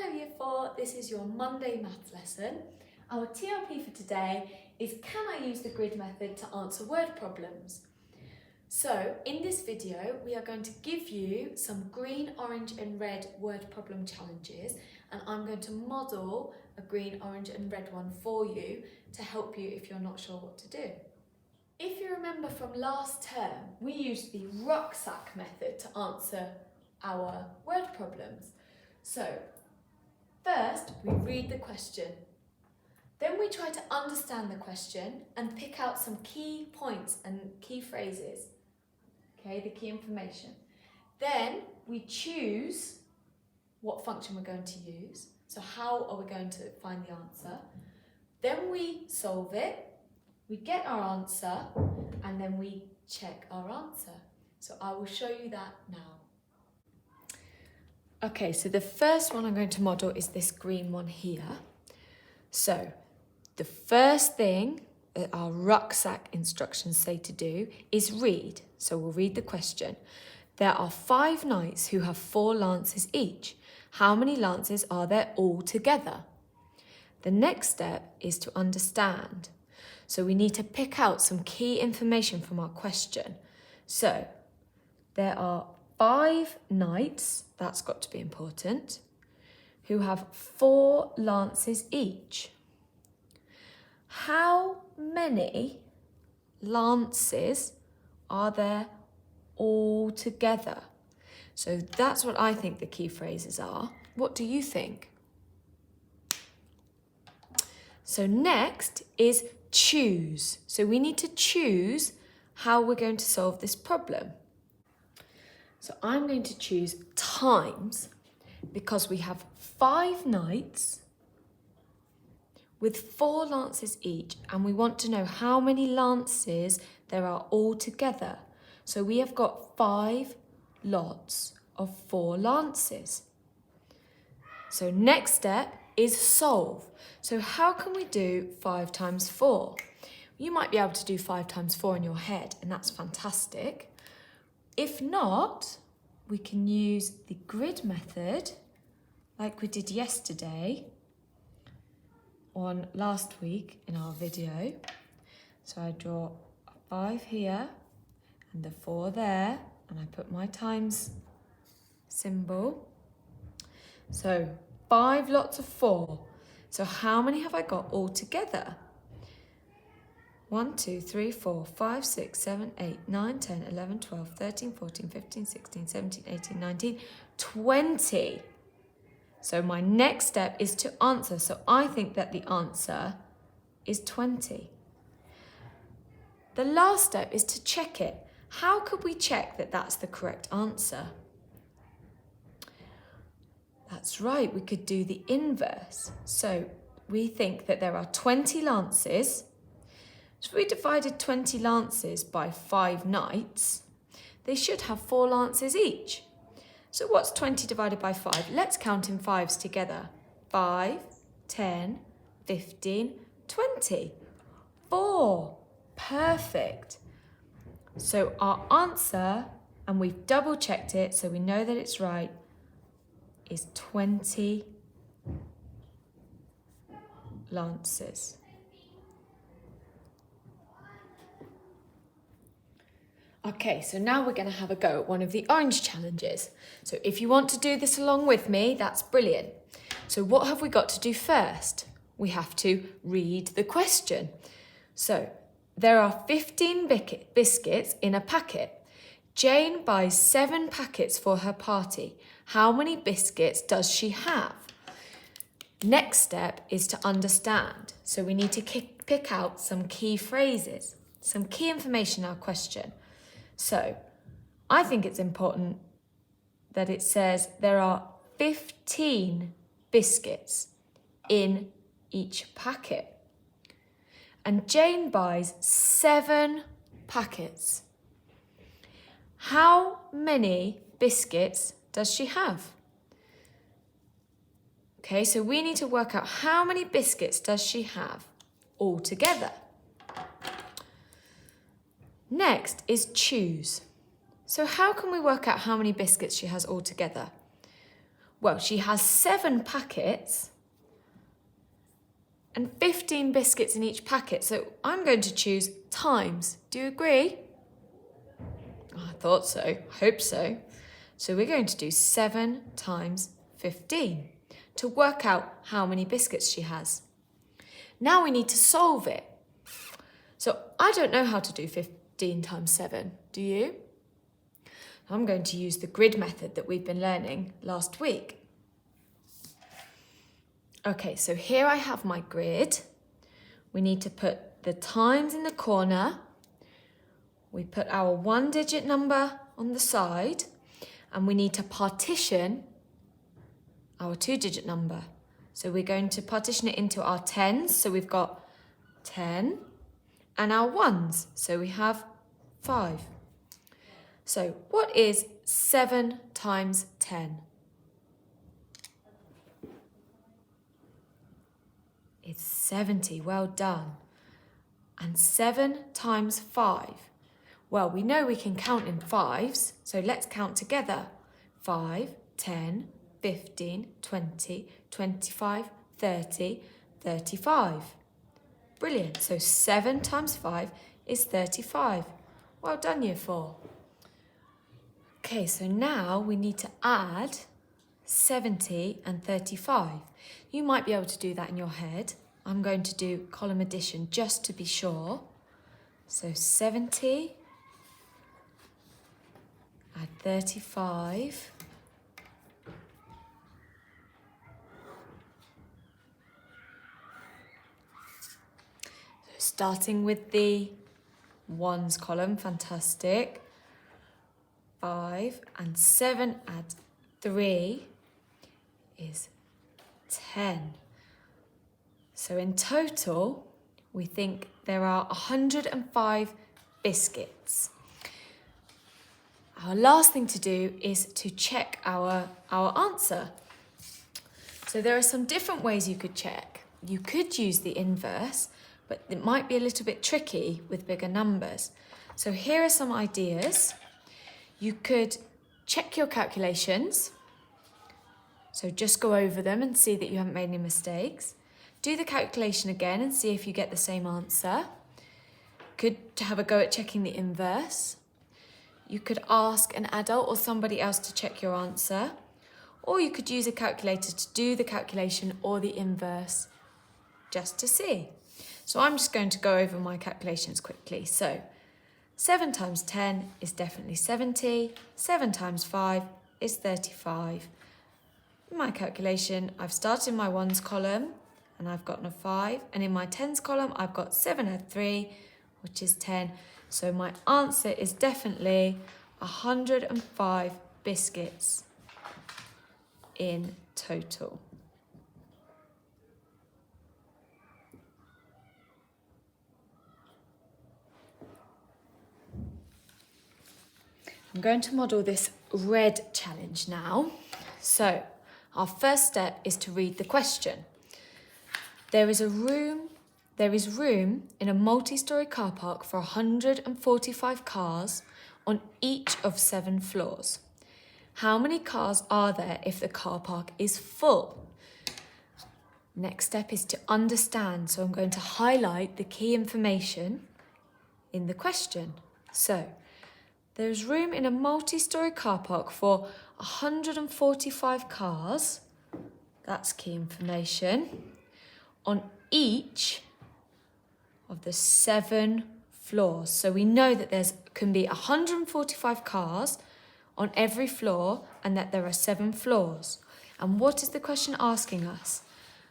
Hello Year 4, this is your Monday maths lesson. Our TLP for today is can I use the grid method to answer word problems? So in this video we are going to give you some green, orange and red word problem challenges, and I'm going to model a green, orange and red one for you to help you if you're not sure what to do. If you remember from last term, we used the RUCSAC method to answer our word problems. So first, we read the question. Then we try to understand the question and pick out some key points and key phrases, okay, the key information. Then we choose what function we're going to use. So how are we going to find the answer? Then we solve it, we get our answer, and then we check our answer. So I will show you that now. Okay, so the first one I'm going to model is this green one here. So the first thing that our RUCSAC instructions say to do is read. So we'll read the question. There are 5 knights who have 4 lances each. How many lances are there all together? The next step is to understand. So we need to pick out some key information from our question. So there are 5 knights, that's got to be important, who have 4 lances each. How many lances are there all together? So that's what I think the key phrases are. What do you think? So next is choose. So we need to choose how we're going to solve this problem. So I'm going to choose times because we have 5 knights with 4 lances each, and we want to know how many lances there are all together. So we have got 5 lots of 4 lances. So next step is solve. So how can we do 5 times 4? You might be able to do 5 times 4 in your head, and that's fantastic. If not, we can use the grid method like we did yesterday on last week in our video. So I draw a 5 here and the 4 there, and I put my times symbol. So 5 lots of 4. So how many have I got all together? 1, 2, 3, 4, 5, 6, 7, 8, 9, 10, 11, 12, 13, 14, 15, 16, 17, 18, 19, 20. So my next step is to answer. So I think that the answer is 20. The last step is to check it. How could we check that that's the correct answer? That's right, we could do the inverse. So we think that there are 20 lances. So if we divided 20 lances by 5 knights, they should have 4 lances each. So what's 20 divided by 5? Let's count in 5s together. 5, 10, 15, 20. 4. Perfect. So our answer, and we've double checked it so we know that it's right, is 20 lances. Okay, so now we're going to have a go at one of the orange challenges. So if you want to do this along with me, that's brilliant. So what have we got to do first? We have to read the question. So there are 15 biscuits in a packet. Jane buys 7 packets for her party. How many biscuits does she have? Next step is to understand. So we need to pick out some key phrases, some key information in our question. So I think it's important that it says there are 15 biscuits in each packet. And Jane buys 7 packets. How many biscuits does she have? Okay, so we need to work out how many biscuits does she have all together. Next is choose. So how can we work out how many biscuits she has all together? Well, she has 7 packets and 15 biscuits in each packet. So I'm going to choose times. Do you agree? I thought so. I hope so. So we're going to do 7 times 15 to work out how many biscuits she has. Now we need to solve it. So I don't know how to do 15 times 7. Do you? I'm going to use the grid method that we've been learning last week. Okay, so here I have my grid. We need to put the times in the corner. We put our 1-digit number on the side, and we need to partition our 2-digit number. So we're going to partition it into our 10s. So we've got 10 and our 1s. So we have 5. So what is 7 times 10? It's 70. Well done. And 7 times 5. Well, we know we can count in 5s, so let's count together. 5, 10, 15, 20, 25, 30, 35. Brilliant. So 7 times 5 is 35. Well done, Year 4. Okay, so now we need to add 70 and 35. You might be able to do that in your head. I'm going to do column addition just to be sure. So 70, add 35. So starting with the ones column, fantastic. 5 and 7 add 3 is 10. So in total, we think there are 105 biscuits. Our last thing to do is to check our answer. So there are some different ways you could check. You could use the inverse, but it might be a little bit tricky with bigger numbers. So here are some ideas. You could check your calculations. So just go over them and see that you haven't made any mistakes. Do the calculation again and see if you get the same answer. Could have a go at checking the inverse. You could ask an adult or somebody else to check your answer. Or you could use a calculator to do the calculation or the inverse just to see. So I'm just going to go over my calculations quickly. So 7 times 10 is definitely 70. 7 times 5 is 35. In my calculation, I've started my ones column and I've gotten a 5. And in my tens column, I've got 7 and 3, which is 10. So my answer is definitely 105 biscuits in total. I'm going to model this red challenge now. So our first step is to read the question. There is room in a multi-storey car park for 145 cars on each of 7 floors. How many cars are there if the car park is full? Next step is to understand. So I'm going to highlight the key information in the question. So there's room in a multi-storey car park for 145 cars. That's key information. On each of the 7 floors. So we know that can be 145 cars on every floor and that there are 7 floors. And what is the question asking us?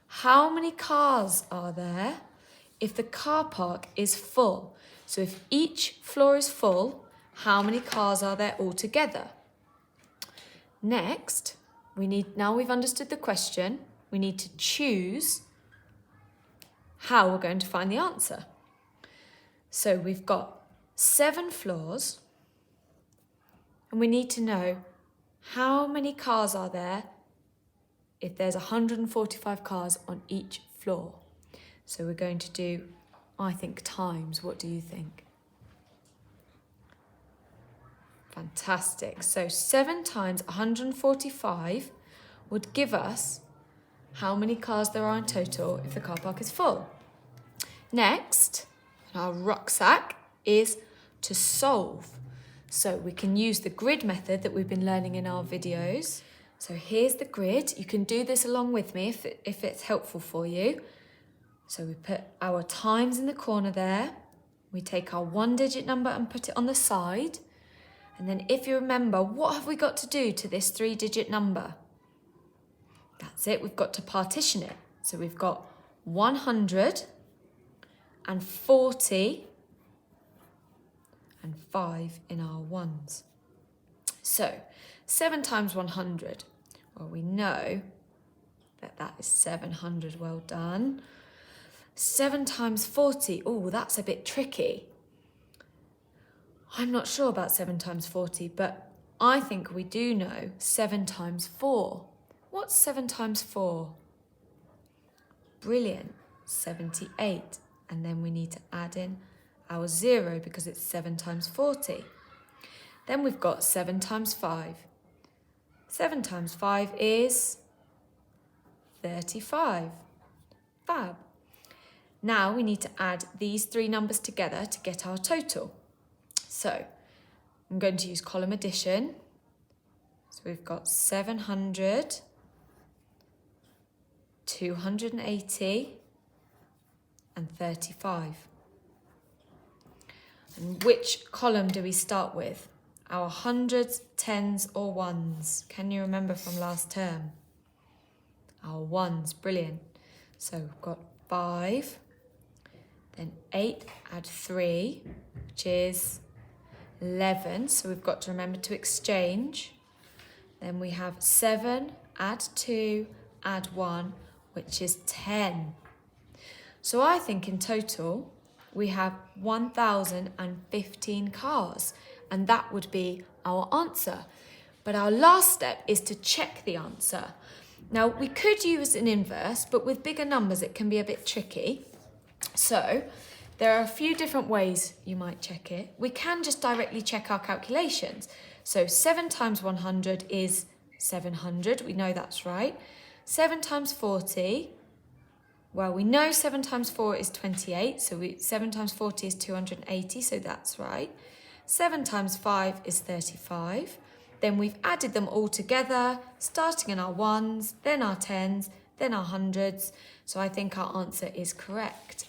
How many cars are there if the car park is full? So if each floor is full, how many cars are there altogether? Next, now we've understood the question, we need to choose how we're going to find the answer. So we've got 7 floors, and we need to know how many cars are there if there's 145 cars on each floor. So we're going to do, I think, times. What do you think? Fantastic. So 7 times 145 would give us how many cars there are in total if the car park is full. Next, our rucksack is to solve. So we can use the grid method that we've been learning in our videos. So here's the grid. You can do this along with me if it's helpful for you. So we put our times in the corner there. We take our 1-digit number and put it on the side. And then if you remember, what have we got to do to this 3-digit number? That's it, we've got to partition it. So we've got 140 and 5 in our ones. So 7 times 100, well, we know that is 700, well done. 7 times 40, oh, that's a bit tricky. I'm not sure about 7 times 40, but I think we do know 7 times 4. What's 7 times 4? Brilliant, 78. And then we need to add in our 0 because it's 7 times 40. Then we've got 7 times 5. 7 times 5 is 35. Fab. Now we need to add these 3 numbers together to get our total. So I'm going to use column addition. So we've got 700, 280 and 35. And which column do we start with? Our hundreds, tens or ones? Can you remember from last term? Our ones, brilliant. So we've got 5, then 8, add 3, which is 11. So we've got to remember to exchange. Then we have 7, add 2, add 1, which is 10. So I think in total we have 1,015 cars, and that would be our answer. But our last step is to check the answer. Now we could use an inverse, but with bigger numbers it can be a bit tricky. So there are a few different ways you might check it. We can just directly check our calculations. So 7 times 100 is 700, we know that's right. 7 times 40, well, we know 7 times 4 is 28, so 7 times 40 is 280, so that's right. 7 times 5 is 35. Then we've added them all together, starting in our ones, then our tens, then our hundreds. So I think our answer is correct.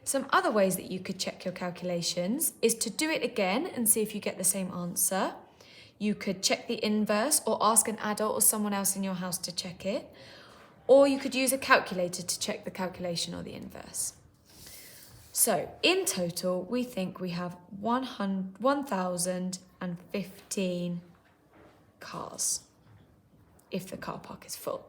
Some other ways that you could check your calculations is to do it again and see if you get the same answer. You could check the inverse or ask an adult or someone else in your house to check it. Or you could use a calculator to check the calculation or the inverse. So in total, we think we have 1,015 cars if the car park is full.